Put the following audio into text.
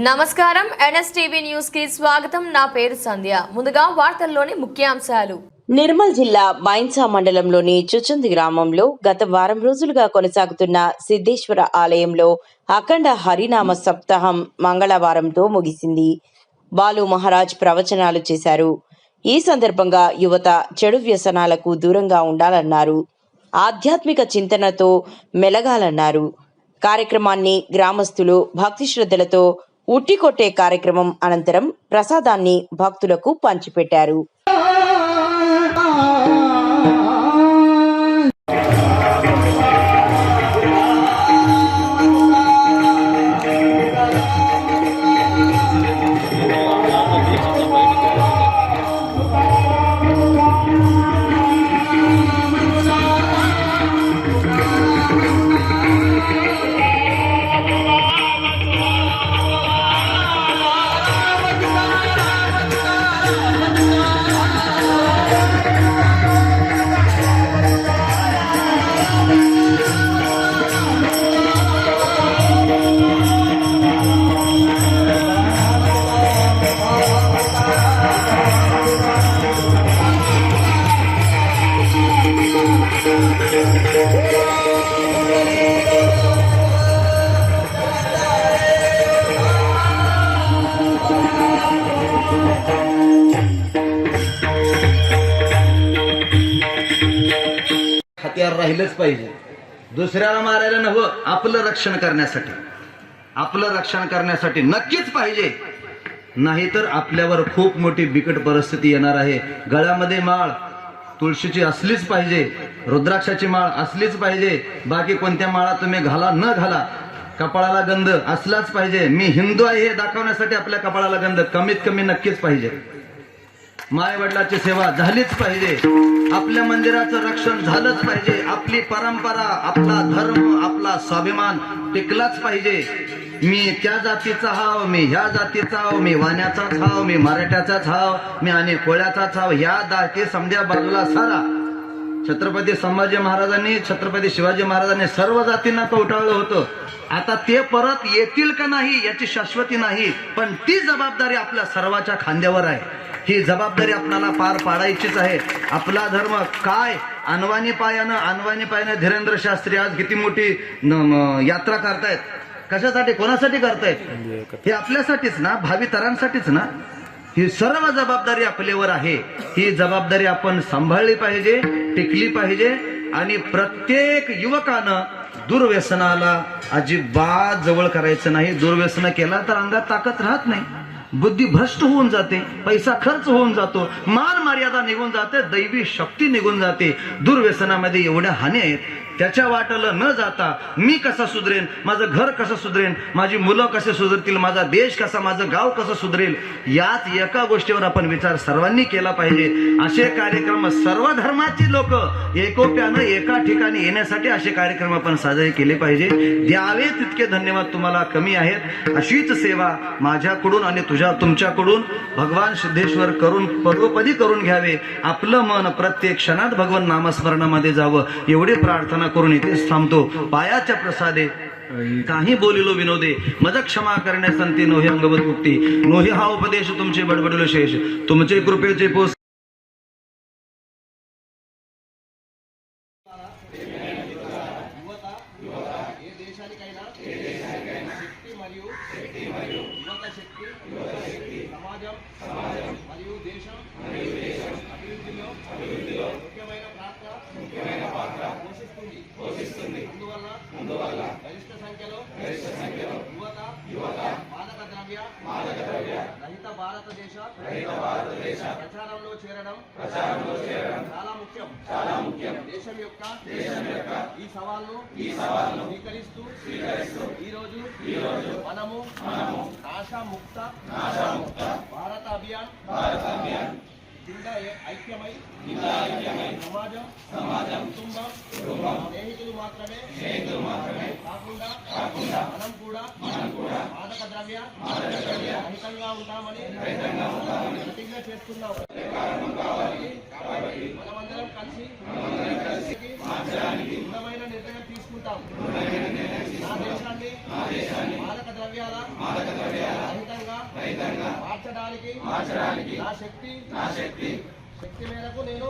నమస్కారం NSTV news కి స్వాగతం. నా పేరు సంధ్య. ముందుగా వార్తల్లోని ముఖ్యాంశాలు. నిర్మల్ జిల్లా బైన్సా మండలంలోని చుచుంది గ్రామంలో గత వారం రోజులుగా కొనసాగుతున్న సిద్ధేశ్వర ఆలయంలో అఖండ హరినామ సప్తాహం మంగళవారంతో ముగిసింది. బాలు మహారాజ్ ప్రవచనాలు చేశారు. ఈ సందర్భంగా యువత చెడు వ్యసనాలకు దూరంగా ఉండాలన్నారు. ఆధ్యాత్మిక చింతనతో మెలగాలన్నారు. కార్యక్రమాన్ని గ్రామస్తులు భక్తి శ్రద్ధలతో ఉట్టికొట్టే కార్యక్రమం అనంతరం ప్రసాదాన్ని భక్తులకు పంచిపెట్టారు. हत्यार राहिलंच पाहिजे. दुसऱ्याला मारायला नव्हं, आपलं रक्षण करण्यासाठी नक्कीच पाहिजे. नाहीतर आपल्यावर खूप मोठी बिकट परिस्थिती येणार आहे. गळ्यामध्ये माळ तुळशीची असलीच पाहिजे, रुद्राक्षाची माळ असलीच पाहिजे. बाकी कोणत्या माळा तुम्ही घाला न घाला, कपाळाला गंध असलाच पाहिजे. मी हिंदू आहे हे दाखवण्यासाठी आपल्या कपाळाला गंध कमीत कमी नक्कीच पाहिजे. माय वडिलाची सेवा झालीच पाहिजे. आपल्या मंदिराचं रक्षण झालंच पाहिजे. आपली परंपरा, आपला धर्म, आपला स्वाभिमान टिकलाच पाहिजे. मी त्या जातीचा हाव, मी ह्या जातीचा हाव, मी वाण्याचाच हाव, मी मराठ्याचाच हाव, मी आणि कोळ्याचाच हाव, ह्या जाती समजा बाजूला सारा. छत्रपती संभाजी महाराजांनी, छत्रपती शिवाजी महाराजांनी सर्व जातींना कवटाळलं होतं. आता ते परत येतील का नाही याची शाश्वती नाही, पण ती जबाबदारी आपल्या सर्वाच्या खांद्यावर आहे. ही जबाबदारी आपल्याला पार पाडायचीच आहे. आपला धर्म काय अनवाणी पायानं धीरेंद्र शास्त्री आज किती मोठी यात्रा करतायत. कशासाठी, कोणासाठी करतायत? हे आपल्यासाठीच ना, भावी तरांसाठीच ना. ही सर्व जबाबदारी आपल्यावर आहे. ही जबाबदारी आपण सांभाळली पाहिजे, टिकली पाहिजे. आणि प्रत्येक युवकानं दुर्व्यसनाला अजिबात जवळ करायचं नाही. दुर्व्यसन केला तर अंगात ताकद राहत नाही, बुद्धी भ्रष्ट होऊन जाते, पैसा खर्च होऊन जातो, मान मर्यादा निघून जाते, दैवी शक्ती निघून जाते. दुर्व्यसनामध्ये एवढ्या हानी आहेत. त्याच्या वाटेला न जाता मी कसा सुधरेन, माझं घर कसं सुधरेन, माझी मुलं कसे सुधरतील, माझा देश कसा, माझं गाव कसं सुधरेल, याच एका गोष्टीवर आपण विचार सर्वांनी केला पाहिजे. असे कार्यक्रम सर्व धर्माची लोक एकोप्यानं एका ठिकाणी येण्यासाठी असे कार्यक्रम आपण साजरे केले पाहिजे. द्यावे तितके धन्यवाद तुम्हाला कमी आहेत. अशीच सेवा माझ्याकडून आणि तुमच्याकडून भगवान सिद्धेश्वर पदोपदी करून घ्यावे. आपलं मन प्रत्येक क्षणात भगवान नामस्मरणामध्ये जावं एवढी प्रार्थना करून इथेच थांबतो. पायाच्या प्रसादे काही बोलिलो विनोदे, मज क्षमा करण्या संती नोही अंगवत मुक्ती. नोही हा उपदेश तुमचे बडबडलो शेष, तुमचे कृपेचे पोस. అందువల్ల గరిష్ట సంఖ్యలో యువత మాదక ద్రవ్య రహిత భారతదేశ ప్రచారంలో చేరడం చాలా ముఖ్యం. దేశం యొక్క ఈ సవాల్ను స్వీకరిస్తూ ఈ రోజు మనము నాశముక్త భారత అభియాన్ కింద ఐక్యమై సమాజం కుటుంబం స్నేహితులు మాత్రమే కాకుండా మనం కూడా మాదక ద్రవ్య రహితంగా ఉంటామని ప్రతిజ్ఞ చేస్తున్నాం. మనమందరం కలిసి దృఢమైన నిర్ణయం తీసుకుంటాం. నా దేశాన్ని మాదక ద్రవ్యాల మార్చడానికి నా శక్తి మేరకు నేను